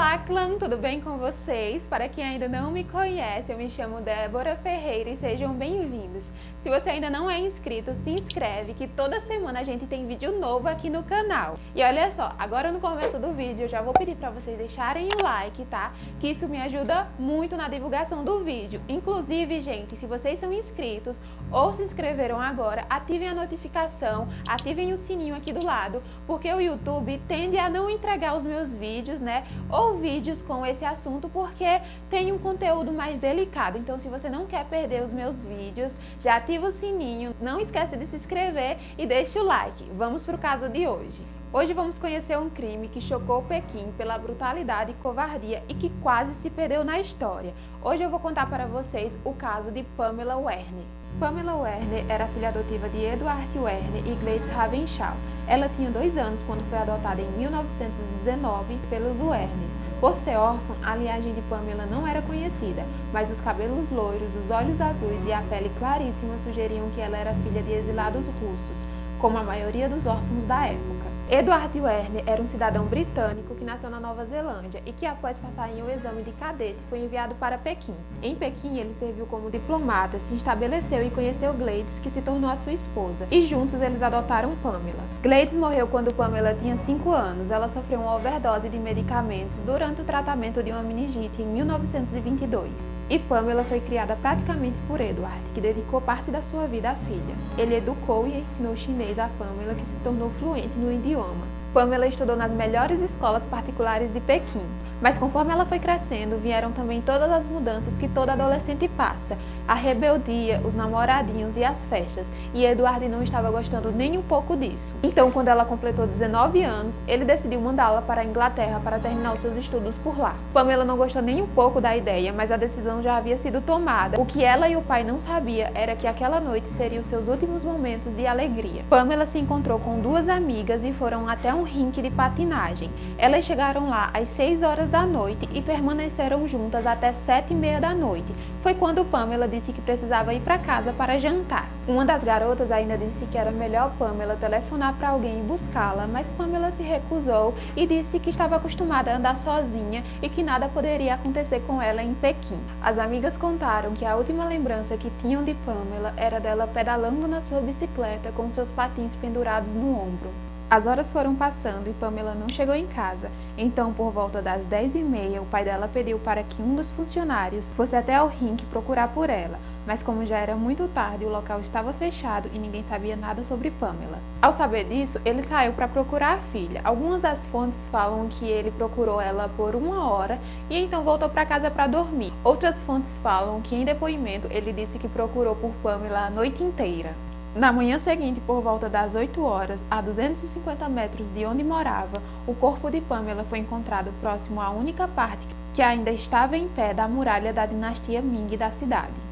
Olá, clã, tudo bem com vocês? Para quem ainda não me conhece, eu me chamo Débora Ferreira e sejam bem-vindos. Se você ainda não é inscrito, se inscreve que toda semana a gente tem vídeo novo aqui no canal. E olha só, agora no começo do vídeo eu já vou pedir para vocês deixarem o like, tá? Que isso me ajuda muito na divulgação do vídeo. Inclusive, gente, se vocês são inscritos ou se inscreveram agora, ativem a notificação, ativem o sininho aqui do lado, porque o YouTube tende a não entregar os meus vídeos, né? Ou vídeos com esse assunto, porque tem um conteúdo mais delicado. Então, se você não quer perder os meus vídeos, já ativa o sininho, não esquece de se inscrever e deixa o like. Vamos para o caso de hoje. Hoje vamos conhecer um crime que chocou Pequim pela brutalidade e covardia e que quase se perdeu na história. Hoje eu vou contar para vocês o caso de Pamela Werner. Pamela Werner era filha adotiva de Edward Werner e Gladys Ravenshaw. Ela tinha 2 anos quando foi adotada em 1919 pelos Werners. Por ser órfã, a linhagem de Pamela não era conhecida, mas os cabelos loiros, os olhos azuis e a pele claríssima sugeriam que ela era filha de exilados russos, como a maioria dos órfãos da época. Edward Werner era um cidadão britânico que nasceu na Nova Zelândia e que, após passar em um exame de cadete, foi enviado para Pequim. Em Pequim, ele serviu como diplomata, se estabeleceu e conheceu Gladys, que se tornou a sua esposa, e juntos eles adotaram Pamela. Gladys morreu quando Pamela tinha 5 anos. Ela sofreu uma overdose de medicamentos durante o tratamento de uma meningite em 1922. E Pamela foi criada praticamente por Edward, que dedicou parte da sua vida à filha. Ele educou e ensinou chinês a Pamela, que se tornou fluente no idioma. Pamela estudou nas melhores escolas particulares de Pequim. Mas conforme ela foi crescendo, vieram também todas as mudanças que toda adolescente passa. A rebeldia, os namoradinhos e as festas. E Edward não estava gostando nem um pouco disso. Então, quando ela completou 19 anos, ele decidiu mandá-la para a Inglaterra para terminar os seus estudos por lá. Pamela não gostou nem um pouco da ideia, mas a decisão já havia sido tomada. O que ela e o pai não sabiam era que aquela noite seria os seus últimos momentos de alegria. Pamela se encontrou com 2 amigas e foram até um rink de patinagem. Elas chegaram lá às 6 horas da noite e permaneceram juntas até 7h30 da noite. Foi quando Pamela disse que precisava ir para casa para jantar. Uma das garotas ainda disse que era melhor Pamela telefonar para alguém e buscá-la, mas Pamela se recusou e disse que estava acostumada a andar sozinha e que nada poderia acontecer com ela em Pequim. As amigas contaram que a última lembrança que tinham de Pamela era dela pedalando na sua bicicleta com seus patins pendurados no ombro. As horas foram passando e Pamela não chegou em casa. Então, por volta das 10h30, o pai dela pediu para que um dos funcionários fosse até o rink procurar por ela. Mas como já era muito tarde, o local estava fechado e ninguém sabia nada sobre Pamela. Ao saber disso, ele saiu para procurar a filha. Algumas das fontes falam que ele procurou ela por 1 hora e então voltou para casa para dormir. Outras fontes falam que, em depoimento, ele disse que procurou por Pamela a noite inteira. Na manhã seguinte, por volta das 8 horas, a 250 metros de onde morava, o corpo de Pamela foi encontrado próximo à única parte que ainda estava em pé da muralha da dinastia Ming da cidade.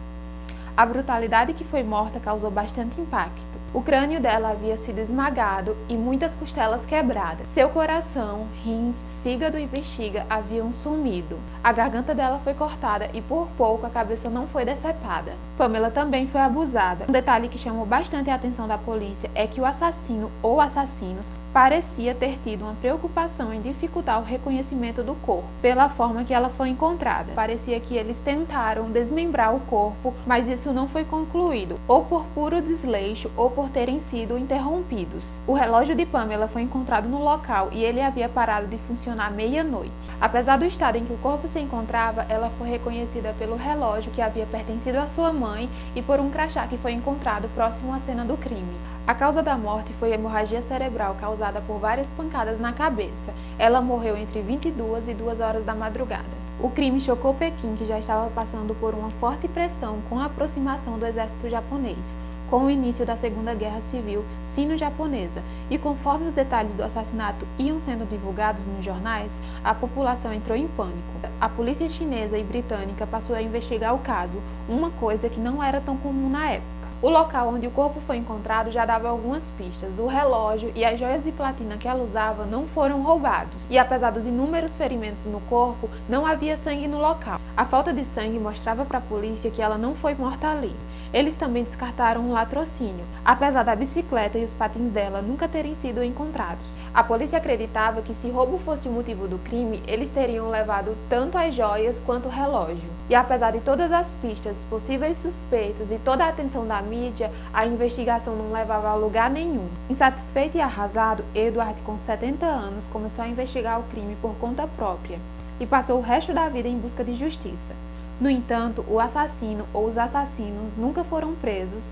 A brutalidade que foi morta causou bastante impacto. O crânio dela havia sido esmagado e muitas costelas quebradas. Seu coração, rins, fígado e bexiga haviam sumido. A garganta dela foi cortada e por pouco a cabeça não foi decepada. Pamela também foi abusada. Um detalhe que chamou bastante a atenção da polícia é que o assassino ou assassinos parecia ter tido uma preocupação em dificultar o reconhecimento do corpo, pela forma que ela foi encontrada. Parecia que eles tentaram desmembrar o corpo, mas isso não foi concluído, ou por puro desleixo ou por terem sido interrompidos. O relógio de Pamela foi encontrado no local e ele havia parado de funcionar meia-noite. Apesar do estado em que o corpo se encontrava, ela foi reconhecida pelo relógio que havia pertencido à sua mãe e por um crachá que foi encontrado próximo à cena do crime. A causa da morte foi hemorragia cerebral causada por várias pancadas na cabeça. Ela morreu entre 22 e 2 horas da madrugada. O crime chocou Pequim, que já estava passando por uma forte pressão com a aproximação do exército japonês, com o início da Segunda Guerra Civil Sino-Japonesa, e conforme os detalhes do assassinato iam sendo divulgados nos jornais, a população entrou em pânico. A polícia chinesa e britânica passou a investigar o caso, uma coisa que não era tão comum na época. O local onde o corpo foi encontrado já dava algumas pistas. O relógio e as joias de platina que ela usava não foram roubados. E apesar dos inúmeros ferimentos no corpo, não havia sangue no local. A falta de sangue mostrava para a polícia que ela não foi morta ali. Eles também descartaram um latrocínio, apesar da bicicleta e os patins dela nunca terem sido encontrados. A polícia acreditava que se roubo fosse o motivo do crime, eles teriam levado tanto as joias quanto o relógio. E apesar de todas as pistas, possíveis suspeitos e toda a atenção da mídia, a investigação não levava a lugar nenhum. Insatisfeito e arrasado, Edward, com 70 anos, começou a investigar o crime por conta própria e passou o resto da vida em busca de justiça. No entanto, o assassino ou os assassinos nunca foram presos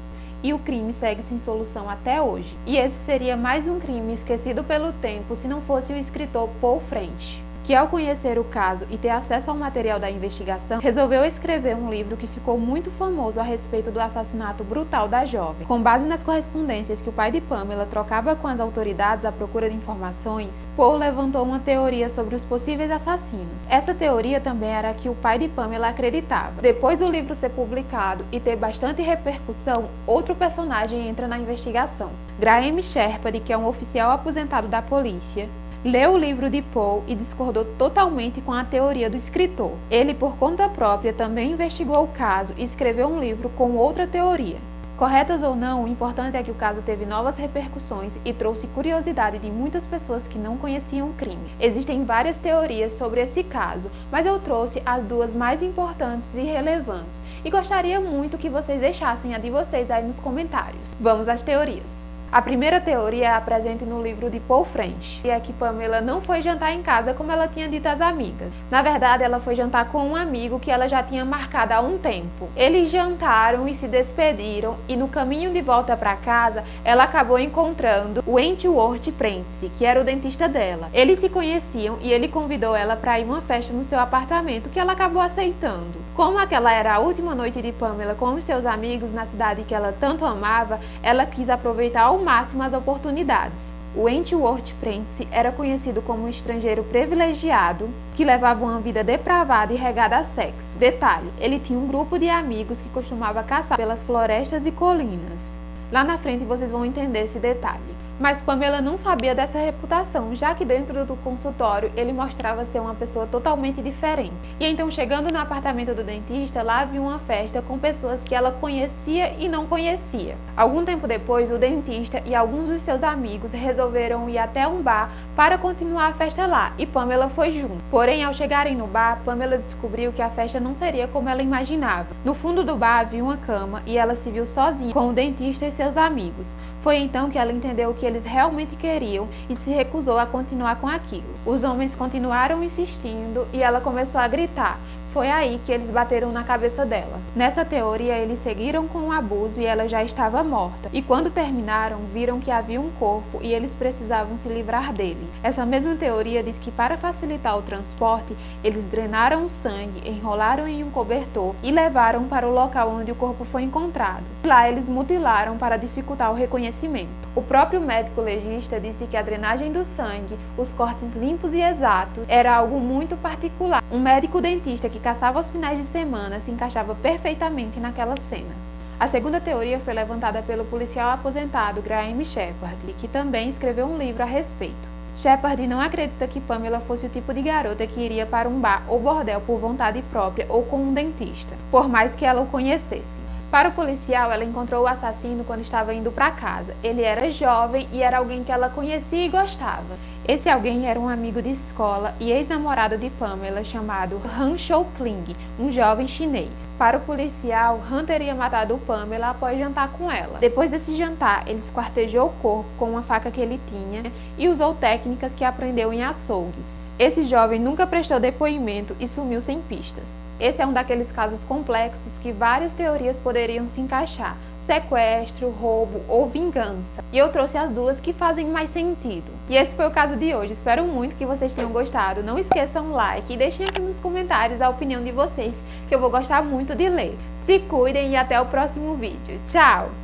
e o crime segue sem solução até hoje. E esse seria mais um crime esquecido pelo tempo se não fosse o escritor Paul French, que ao conhecer o caso e ter acesso ao material da investigação, resolveu escrever um livro que ficou muito famoso a respeito do assassinato brutal da jovem. Com base nas correspondências que o pai de Pamela trocava com as autoridades à procura de informações, Paul levantou uma teoria sobre os possíveis assassinos. Essa teoria também era a que o pai de Pamela acreditava. Depois do livro ser publicado e ter bastante repercussão, outro personagem entra na investigação. Graham Shepard, que é um oficial aposentado da polícia, leu o livro de Paul e discordou totalmente com a teoria do escritor. Ele, por conta própria, também investigou o caso e escreveu um livro com outra teoria. Corretas ou não, o importante é que o caso teve novas repercussões e trouxe curiosidade de muitas pessoas que não conheciam o crime. Existem várias teorias sobre esse caso, mas eu trouxe as duas mais importantes e relevantes e gostaria muito que vocês deixassem a de vocês aí nos comentários. Vamos às teorias. A primeira teoria é presente no livro de Paul French, e é que Pamela não foi jantar em casa como ela tinha dito às amigas. Na verdade, ela foi jantar com um amigo que ela já tinha marcado há um tempo. Eles jantaram e se despediram, e no caminho de volta para casa, ela acabou encontrando o Wentworth Prentice, que era o dentista dela. Eles se conheciam e ele convidou ela para ir a uma festa no seu apartamento, que ela acabou aceitando. Como aquela era a última noite de Pamela com os seus amigos na cidade que ela tanto amava, ela quis aproveitar ao máximo as oportunidades. O Wentworth Prentice era conhecido como um estrangeiro privilegiado que levava uma vida depravada e regada a sexo. Detalhe, ele tinha um grupo de amigos que costumava caçar pelas florestas e colinas. Lá na frente vocês vão entender esse detalhe. Mas Pamela não sabia dessa reputação, já que dentro do consultório ele mostrava ser uma pessoa totalmente diferente. E então, chegando no apartamento do dentista, lá havia uma festa com pessoas que ela conhecia e não conhecia. Algum tempo depois, o dentista e alguns dos seus amigos resolveram ir até um bar para continuar a festa lá, e Pamela foi junto. Porém, ao chegarem no bar, Pamela descobriu que a festa não seria como ela imaginava. No fundo do bar havia uma cama e ela se viu sozinha com o dentista e seus amigos. Foi então que ela entendeu o que eles realmente queriam e se recusou a continuar com aquilo. Os homens continuaram insistindo e ela começou a gritar. Foi aí que eles bateram na cabeça dela. Nessa teoria, eles seguiram com o abuso e ela já estava morta. E quando terminaram, viram que havia um corpo e eles precisavam se livrar dele. Essa mesma teoria diz que para facilitar o transporte, eles drenaram o sangue, enrolaram em um cobertor e levaram para o local onde o corpo foi encontrado. Lá eles mutilaram para dificultar o reconhecimento. O próprio médico legista disse que a drenagem do sangue, os cortes limpos e exatos, era algo muito particular. Um médico dentista que caçava aos finais de semana se encaixava perfeitamente naquela cena. A segunda teoria foi levantada pelo policial aposentado Graham Shepard, que também escreveu um livro a respeito. Shepard não acredita que Pamela fosse o tipo de garota que iria para um bar ou bordel por vontade própria ou com um dentista, por mais que ela o conhecesse. Para o policial, ela encontrou o assassino quando estava indo para casa. Ele era jovem e era alguém que ela conhecia e gostava. Esse alguém era um amigo de escola e ex-namorado de Pamela chamado Han Shou-Kling, um jovem chinês. Para o policial, Han teria matado Pamela após jantar com ela. Depois desse jantar, ele esquartejou o corpo com uma faca que ele tinha e usou técnicas que aprendeu em açougues. Esse jovem nunca prestou depoimento e sumiu sem pistas. Esse é um daqueles casos complexos que várias teorias poderiam se encaixar: sequestro, roubo ou vingança. E eu trouxe as duas que fazem mais sentido. E esse foi o caso de hoje. Espero muito que vocês tenham gostado. Não esqueçam o like e deixem aqui nos comentários a opinião de vocês, que eu vou gostar muito de ler. Se cuidem e até o próximo vídeo. Tchau!